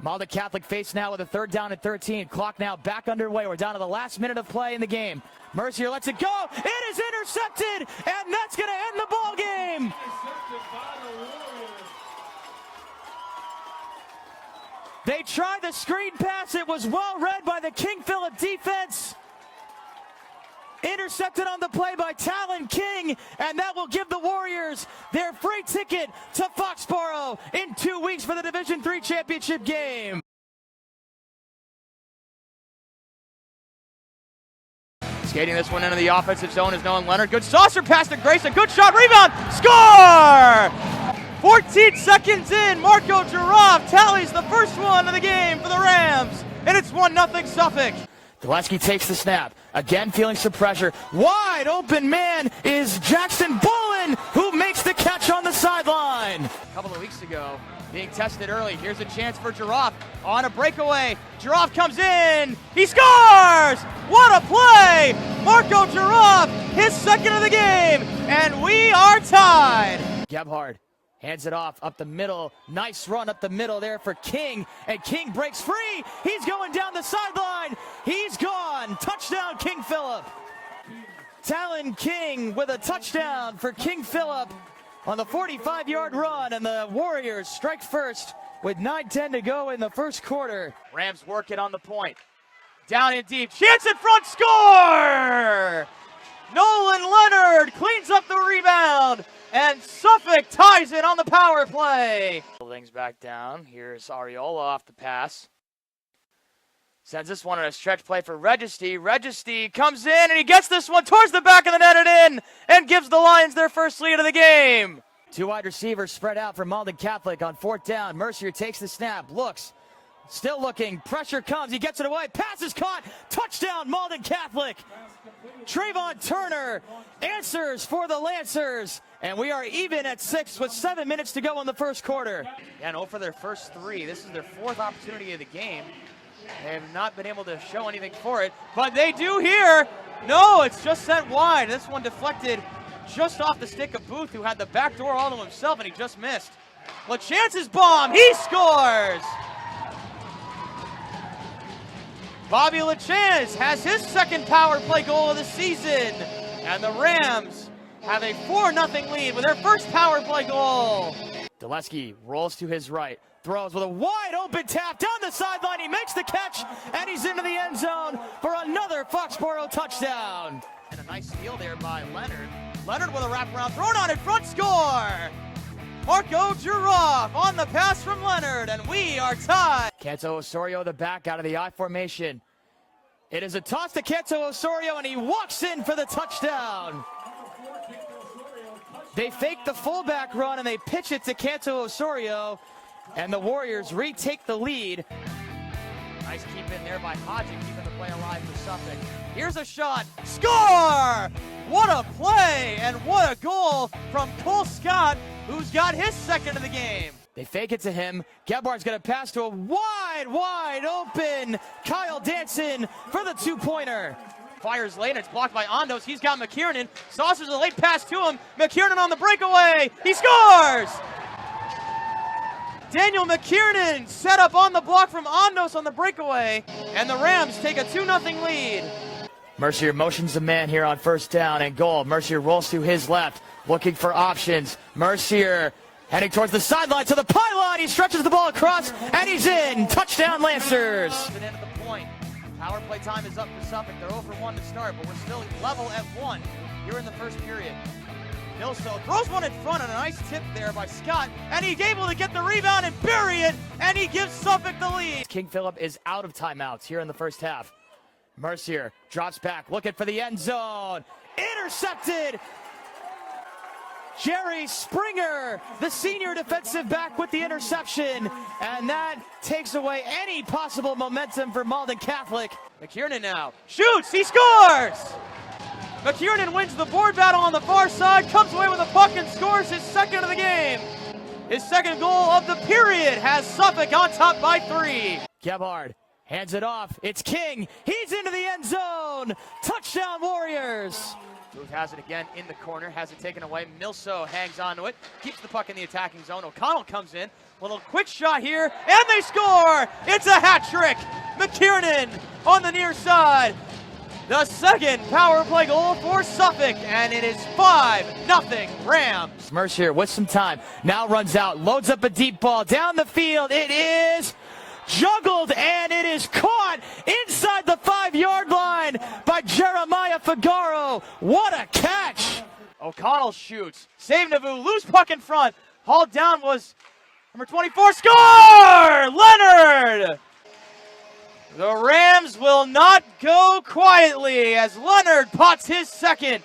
Malden Catholic face now with a 3rd down and 13. Clock now back underway. We're down to the last minute of play in the game. Mercier lets it go. It is intercepted, and that's going to end the ball game. They tried the screen pass. It was well read by the King Philip defense. Intercepted on the play by Talon King, and that will give the Warriors their free ticket to Foxborough in 2 weeks for the Division III championship game. Skating this one into the offensive zone is Nolan Leonard. Good saucer pass to Grayson. Good shot, rebound, score! 14 seconds in, Marco Giraffe tallies the first one of the game for the Rams, and it's 1-0 Suffolk. Gillespie takes the snap, again feeling some pressure. Wide open man is Jackson Bolin, who makes the catch on the sideline. A couple of weeks ago, being tested early. Here's a chance for Giraffe on a breakaway. Giraffe comes in, he scores! What a play! Marco Giraffe, his second of the game, and we are tied. Gebhard hands it off up the middle. Nice run up the middle there for King. And King breaks free. He's going down the sideline. He's gone. Touchdown, King Philip. Talon King with a touchdown for King Philip on the 45-yard run. And the Warriors strike first with 9:10 to go in the first quarter. Rams work it on the point. Down and deep. Chance in front. Score! Nolan Leonard cleans up the rebound. And Suffolk ties it on the power play. Things back down. Here's Ariola off the pass. Sends this one on a stretch play for Registy. Registy comes in and he gets this one towards the back of the net and in and gives the Lions their first lead of the game. 2 wide receivers spread out for Malden Catholic on 4th down. Mercier takes the snap, looks, still looking, pressure comes, he gets it away, pass is caught, touchdown Malden Catholic. Trayvon Turner answers for the Lancers, and we are even at 6 with 7 minutes to go in the first quarter. And 0 for their first 3. This is their 4th opportunity of the game. They have not been able to show anything for it, but they do here. No, it's just sent wide. This one deflected just off the stick of Booth, who had the back door all to himself, and he just missed. LaChance's bomb, he scores! Bobby LaChance has his second power play goal of the season. And the Rams have a 4-0 lead with their first power play goal. Dulesky rolls to his right, throws with a wide open tap down the sideline. He makes the catch, and he's into the end zone for another Foxborough touchdown. And a nice steal there by Leonard. Leonard with a wraparound, thrown on in front, score! Marco Giraffe on the pass from Leonard, and we are tied. Canto Osorio, the back out of the I formation. It is a toss to Canto Osorio, and he walks in for the touchdown. They fake the fullback run, and they pitch it to Canto Osorio, and the Warriors retake the lead. Nice keep in there by Hodgson, keeping the play alive for Suffolk. Here's a shot, score! What a play, and what a goal from Cole Scott, who's got his second of the game. They fake it to him. Gebhard's going to pass to a wide open Kyle Danson for the 2-pointer. Fires late, and it's blocked by Ondos. He's got McKiernan. Saucers a late pass to him. McKiernan on the breakaway. He scores! Daniel McKiernan set up on the block from Ondos on the breakaway, and the Rams take a 2-0 lead. Mercier motions the man here on 1st down and goal. Mercier rolls to his left, looking for options. Mercier heading towards the sideline to the pylon. He stretches the ball across, and he's in. Touchdown, Lancers. The end of the point. Power play time is up for Suffolk. They're 0 for 1 to start, but we're still level at 1 here in the first period. Milso throws one in front on a nice tip there by Scott, and he's able to get the rebound and bury it, and he gives Suffolk the lead. King Philip is out of timeouts here in the first half. Mercier drops back, looking for the end zone. Intercepted! Jerry Springer, the senior defensive back with the interception, and that takes away any possible momentum for Malden Catholic. McKiernan now shoots, he scores! McKiernan wins the board battle on the far side, comes away with a puck and scores his second of the game. His second goal of the period has Suffolk on top by 3. Gebhard hands it off, it's King, he's into the end zone! Touchdown Warriors! Booth has it again in the corner, has it taken away. Milso hangs onto it, keeps the puck in the attacking zone. O'Connell comes in, Little quick shot here, and they score! It's a hat trick! McKiernan on the near side. The second power play goal for Suffolk, and it is 5-0 Rams. Mercier with some time, now runs out, loads up a deep ball down the field. It is juggled, and it is caught inside the 5-yard line by Jeremiah Figaro. What a catch! O'Connell shoots, save Nauvoo, loose puck in front, hauled down was number 24, score! Leonard! The Rams will not go quietly as Leonard pots his second.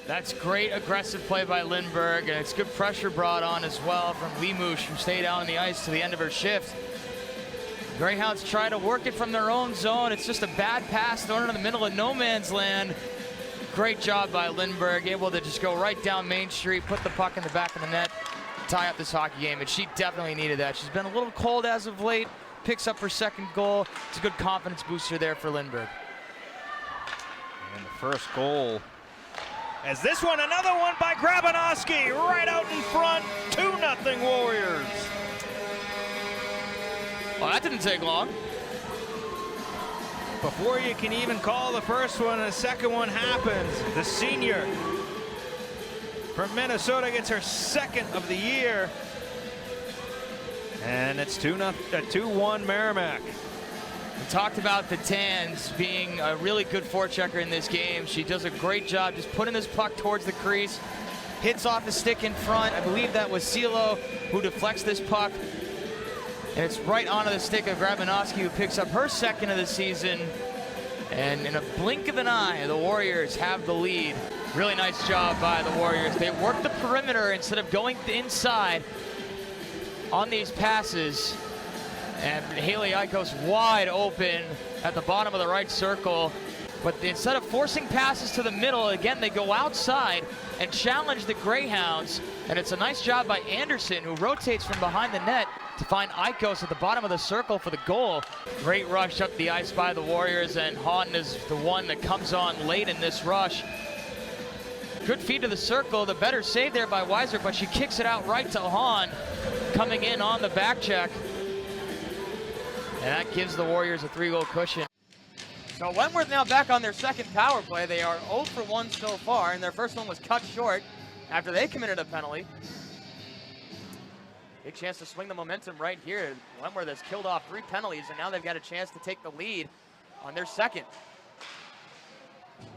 That's great aggressive play by Lindbergh, and it's good pressure brought on as well from Lemush, who stayed out on the ice to the end of her shift. Greyhounds try to work it from their own zone. It's just a bad pass thrown in the middle of no man's land. Great job by Lindbergh, able to just go right down Main Street, put the puck in the back of the net, tie up this hockey game, and she definitely needed that. She's been a little cold as of late. Picks up her second goal. It's a good confidence booster there for Lindbergh. And the first goal. As this one, another one by Grabanowski, right out in front, 2-0 Warriors. Well, that didn't take long. Before you can even call the first one, the second one happens. The senior from Minnesota gets her second of the year. And it's 2-1 Merrimack. We talked about the Tans being a really good forechecker in this game. She does a great job just putting this puck towards the crease. Hits off the stick in front. I believe that was Cielo who deflects this puck. And it's right onto the stick of Grabanowski, who picks up her second of the season. And in a blink of an eye, the Warriors have the lead. Really nice job by the Warriors. They work the perimeter instead of going inside on these passes, and Haley Eikos wide open at the bottom of the right circle. But instead of forcing passes to the middle, again, they go outside and challenge the Greyhounds. And it's a nice job by Anderson, who rotates from behind the net to find Eikos at the bottom of the circle for the goal. Great rush up the ice by the Warriors, and Hahn is the one that comes on late in this rush. Good feed to the circle, the better save there by Weiser, but she kicks it out right to Hahn, coming in on the back check. And that gives the Warriors a 3-goal cushion. So Wentworth now back on their second power play. They are 0 for 1 so far, and their first one was cut short after they committed a penalty. Big chance to swing the momentum right here. Wentworth has killed off 3 penalties, and now they've got a chance to take the lead on their second.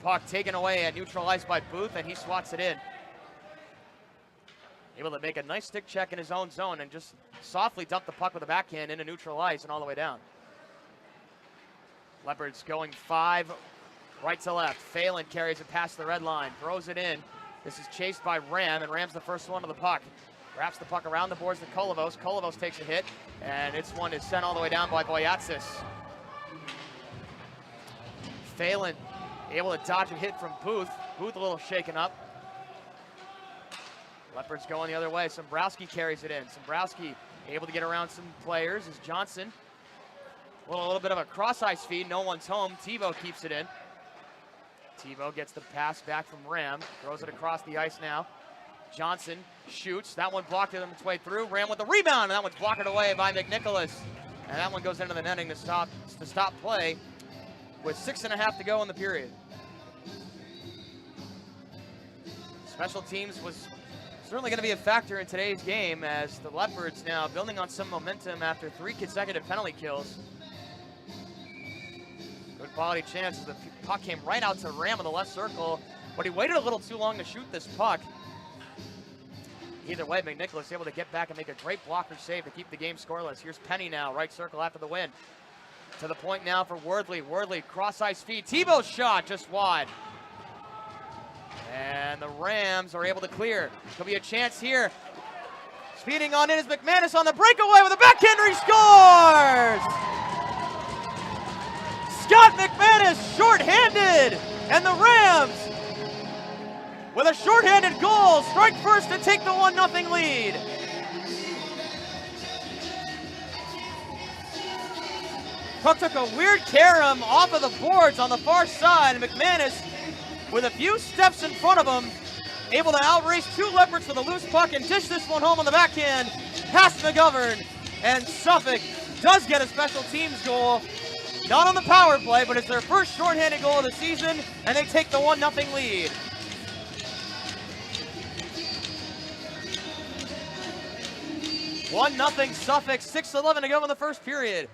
Puck taken away at neutral ice by Booth, and he swats it in. Able to make a nice stick check in his own zone and just softly dump the puck with a backhand into neutral ice and all the way down. Leopards going 5 right to left. Phelan carries it past the red line, throws it in. This is chased by Ram, and Ram's the first one to the puck. Wraps the puck around the boards to Kolovos. Kolovos takes a hit, and its one is sent all the way down by Boyatsis. Phelan able to dodge a hit from Booth. Booth a little shaken up. Leopards going the other way. Sombrowski carries it in. Sombrowski able to get around some players as Johnson. A little bit of a cross-ice feed. No one's home. Tebow keeps it in. Tebow gets the pass back from Ram. Throws it across the ice now. Johnson shoots. That one blocked it on its way through. Ram with the rebound, and that one's blocked away by McNicholas. And that one goes into the netting to stop play with 6.5 to go in the period. Special teams was certainly going to be a factor in today's game, as the Leopards now building on some momentum after 3 consecutive penalty kills. Good quality chances. The puck came right out to Ram in the left circle, but he waited a little too long to shoot this puck. Either way, McNicholas able to get back and make a great blocker save to keep the game scoreless. Here's Penny now, right circle after the win. To the point now for Wordley. Wordley, cross-ice feed. Tebow's shot just wide. And the Rams are able to clear. There'll be a chance here. Speeding on in is McManus on the breakaway with a backhander. He scores! Scott McManus short-handed, and the Rams, with a short-handed goal, strike first and take the 1-0 lead. Cook took a weird carom off of the boards on the far side, and McManus, with a few steps in front of him, able to outrace 2 Leopards with a loose puck and dish this one home on the backhand. past McGovern, and Suffolk does get a special teams goal. Not on the power play, but it's their first shorthanded goal of the season, and they take the 1-0 lead. One 0 Suffolk, 6:11 to go in the first period.